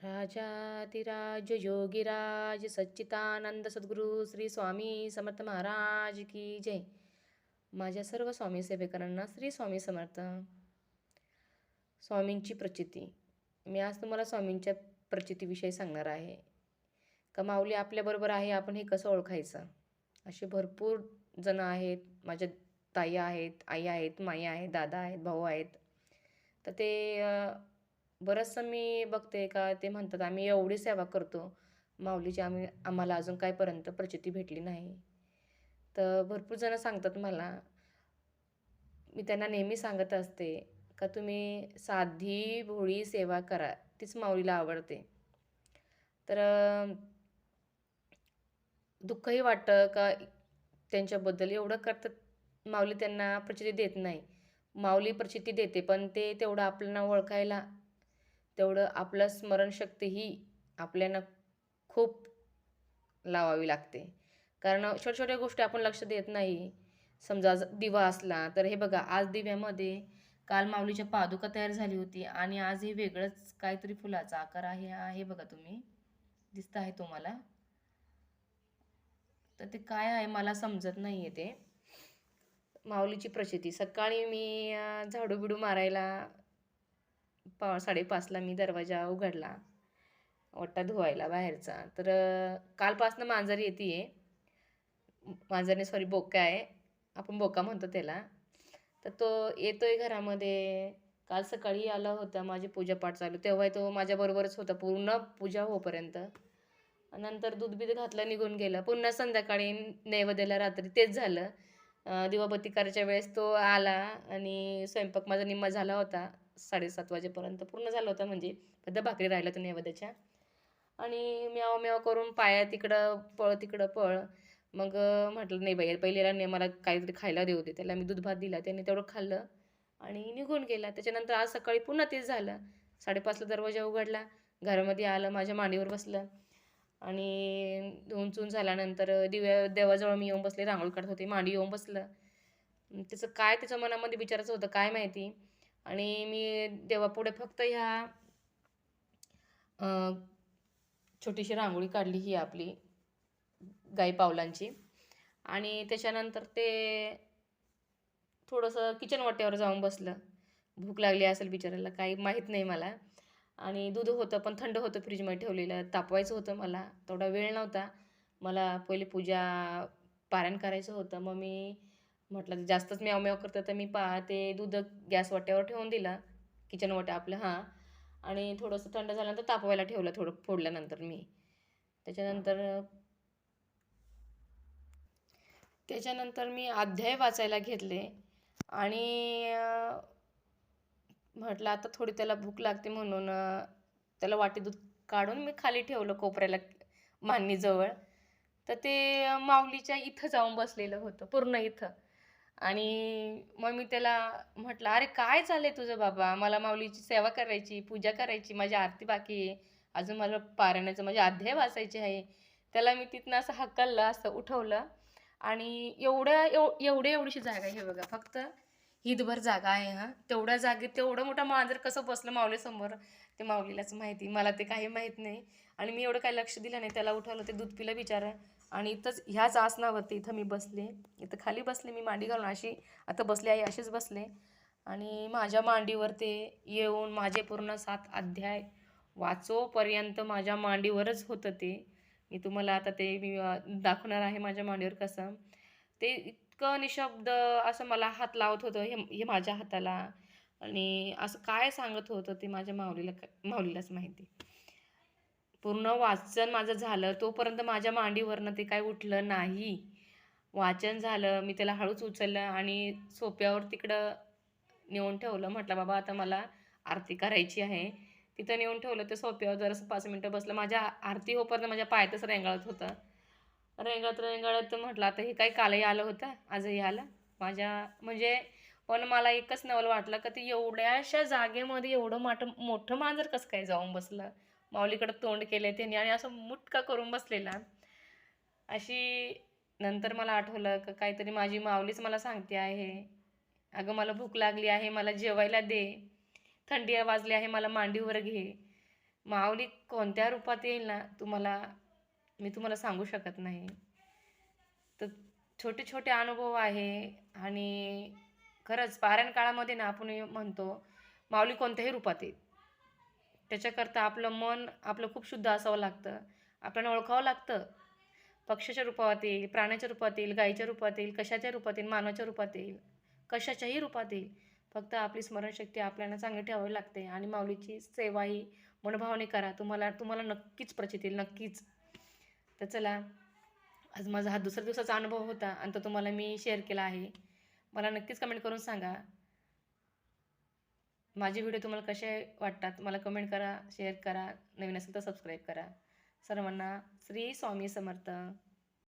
राजाधिराज योगीराज सच्चिदानंद सद्गुरू श्री स्वामी समर्थ महाराज की जय. माझ्या सर्व स्वामी सेवेकरांना श्री स्वामी समर्थ. स्वामींची प्रचिती. मी आज तुम्हाला स्वामींच्या प्रचितीविषयी सांगणार आहे. का माऊली आपल्याबरोबर आहे, आपण हे कसं ओळखायचं. असे भरपूर जण आहेत. माझ्या ताई आहेत, आई आहेत, माई आहेत, दादा आहेत, भाऊ आहेत. तर ते बरंचसं मी बघते का ते म्हणतात आम्ही एवढी सेवा करतो माऊलीची, आम्हाला अजून कायपर्यंत प्रचिती भेटली नाही. तर भरपूर जण सांगतात मला. मी त्यांना नेहमी सांगत असते का तुम्ही साधी भोळी सेवा करा, तीच माऊलीला आवडते. तर दुःखही वाटतं का त्यांच्याबद्दल एवढं करतात, माऊली त्यांना प्रचिती देत नाही. माऊली प्रचिती देते, पण ते तेवढं आपल्याला ओळखायला, तेवढं आपलं स्मरणशक्तीही आपल्याला खूप लावावी लागते. कारण छोट्या छोट्या गोष्टी आपण लक्ष देत नाही. समजा दिवा असला तर हे बघा, आज दिव्यामध्ये काल माऊलीच्या पादुका तयार झाली होती आणि आज हे वेगळंच काहीतरी फुलाचा आकार आहे बघा, तुम्ही दिसत आहे तुम्हाला. तर ते काय आहे मला समजत नाहीये ते. माऊलीची प्रचिती. सकाळी मी झाडू बिडू मारायला 5:30ला मी दरवाजा उघडला, ओटा धुवायला बाहेरचा. तर कालपासनं मांजर येते. मांजरने सॉरी, बोका आहे, आपण बोका म्हणतो त्याला. तर तो येतोय घरामध्ये. काल सकाळी आला होता, माझी पूजापाठ चालू, तेव्हा तो माझ्याबरोबरच होता पूर्ण पूजा होईपर्यंत. नंतर दूध बीध घातलं, निघून गेला. पुन्हा संध्याकाळी नैवेद्याला रात्री तेच झालं. दिवाबत्ती करायच्या वेळेस तो आला आणि स्वयंपाक माझा निम्मा झाला होता. 7:30 वाजेपर्यंत पूर्ण झाला होता, म्हणजे फक्त भाकरी राहिल्या होत्या नैवेद्याच्या. आणि म्याव म्याव करून पाया तिकडं पळ तिकडं पळ. मग म्हटलं नाही बाई, पहिल्याला नाही, मला काहीतरी खायला देऊ दे. त्याला मी दूध भात दिला, त्याने तेवढं खाल्लं आणि निघून गेला. त्याच्यानंतर आज सकाळी पुन्हा तेच झालं. 5:30ला दरवाजा उघडला, घरामध्ये आलं, माझ्या मांडीवर बसलं आणि धुवून चून झाल्यानंतर देवाजवळ मी येऊन बसले, रांगोळी काढत होते, मांडी येऊन बसलं. त्याचं काय त्याच्या मनामध्ये विचारायचं होतं काय माहिती. आणि मी देवापुढे फक्त ह्या छोटीशी रांगोळी काढली, ही आपली गाई पावलांची. आणि त्याच्यानंतर ते थोडंसं किचन वाट्यावर जाऊन बसलं. भूक लागली असेल बिचारायला, काही माहीत नाही मला. आणि दूध होतं पण थंड होतं, फ्रीजमध्ये ठेवलेलं, तापवायचं होतं मला. तेवढा वेळ नव्हता मला, पहिले पूजा पारायण करायचं होतं. मग मी म्हटलं जास्तच म्याव म्याव करतं, तर मी ते दूध गॅस वाट्यावर ठेवून दिला, किचन वाट्या आपलं हां. आणि थोडंसं थंड झाल्यानंतर तापवायला ठेवलं, थोडं फोडल्यानंतर मी. त्याच्यानंतर त्याच्यानंतर मी अध्याय वाचायला घेतले आणि म्हटलं आता थोडी त्याला भूक लागते म्हणून त्याला वाटी दूध काढून मी खाली ठेवलं कोपऱ्याला मांडणीजवळ. तर ते माऊलीच्या इथं जाऊन बसलेलं होतं, पूर्ण इथं. आणि मग मी त्याला म्हटलं, अरे काय चाललंय तुझं बाबा, मला माऊलीची सेवा करायची, पूजा करायची, माझी आरती बाकी आहे, अजून मला पारायणाचं माझे अध्याय वाचायचे आहे. त्याला मी तिथनं असं हकललं, असं उठवलं. आणि एवढीशी जागा आहे, हे बघा, फक्त हितभर जागा आहे हां. तेवढ्या जागेत तेवढं मोठं मांजर कसं बसलं माऊलीसमोर, ते माऊलीलाच माहिती, मला ते काही माहीत नाही. आणि मी एवढं काही लक्ष दिलं नाही, त्याला उठवलं, ते दूध पिलं बिचारं. आणि इथंच ह्याच आसनावरती इथं मी बसले, इथं खाली बसले, मी मांडी घालून अशी आता बसले आहे, अशीच बसले. आणि माझ्या मांडीवर ते येऊन माझे पूर्ण 7 अध्याय वाचोपर्यंत माझ्या मांडीवरच होतं ते. मी तुम्हाला आता ते मी दाखवणार आहे माझ्या मांडीवर कसं. ते इतकं निशब्द असं मला हात लावत होतं, हे माझ्या हाताला. आणि असं काय सांगत होतं ते माझ्या माऊलीलाच माहिती. पूर्ण वाचन माझं झालं तोपर्यंत माझ्या मांडीवरनं ते काय उठलं नाही. वाचन झालं, मी त्याला हळूच उचललं आणि सोप्यावर तिकडं नेऊन ठेवलं. म्हटलं बाबा आता मला आरती करायची आहे. तिथं नेऊन ठेवलं, ते सोप्यावर जरासं 5 मिनिटं बसलं. माझ्या आरती होईपर्यंत माझ्या पायातच रेंगाळत होतं. रेंगाळत रेंगाळत म्हटलं आता हे काय कालही आलं होतं, आजही आलं माझ्या, म्हणजे. पण मला एकच नवल वाटलं का ते एवढ्याशा जागेमध्ये एवढं मोठं मांजर कसं काय जाऊन बसलं. माऊलीकडे तोंड केले त्याने आणि असं मुटका करून बसलेला. अशी नंतर मला आठवलं का काहीतरी माझी माऊलीच मला सांगते आहे, अगं मला भूक लागली आहे, मला जेवायला दे, थंडी वाजली आहे, मला मांडीवर घे. माऊली कोणत्या रूपात येईल ना मी तुम्हाला सांगू शकत नाही. तर छोटे छोटे अनुभव आहे. आणि खरंच पारायण काळामध्ये ना आपण हे म्हणतो माऊली कोणत्याही रूपात येईल. त्याच्याकरता आपलं मन आपलं खूप शुद्ध असावं लागतं. आपल्याला ओळखावं लागतं. पक्ष्याच्या रूपात येईल, प्राण्याच्या रूपात येईल, गायीच्या रूपात येईल, कशाच्या रूपात येईल, मानवाच्या रूपात येईल, कशाच्याही रूपात येईल. फक्त आपली स्मरणशक्ती आपल्याला चांगली ठेवावी लागते आणि माऊलीची सेवा ही मनोभावाने करा. तुम्हाला तुम्हाला नक्कीच प्रचिती येईल, नक्कीच. तर चला, आज माझा हा दुसऱ्या दिवसाचा अनुभव होता आणि तो तुम्हाला मी शेअर केला आहे. मला नक्कीच कमेंट करून सांगा, माझे व्हिडिओ तुम्हाला कसे वाटतात. मला कमेंट करा, शेअर करा. नवीन असेल तर सबस्क्राईब करा. सर्वांना श्री स्वामी समर्थ.